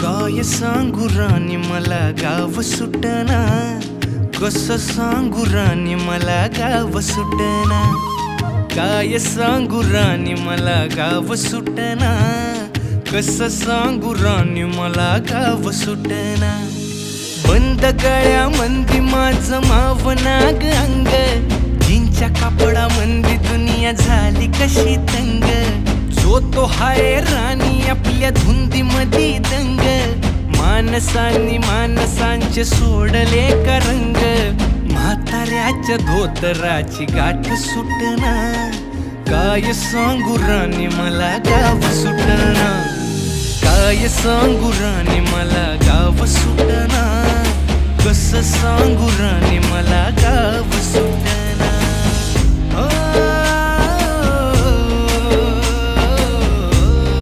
काय सांगू राणी मला गाव सुटना, कसं सांगू राणी मला गाव सुटना. काय सांगू राणी मला गाव सुटना, कसं सांगू राणी मला गाव सुटना. बंद गळ्यामंदी माझं मावनाग अंग, जीनच्या कापडामंदी दुनिया झाली कशी तंग. जो तो हाय राणी आपल्या धुंदीमधी दंग, माणसांनी माणसांचे सोडले का रंग. म्हाताऱ्याच्या धोतराची गाठ सुटना, काय सांगू राणी मला गाव सुटना. काय सांगू राणी मला गाव सुटना, कसं सांगू राणी मला गाव सुटना.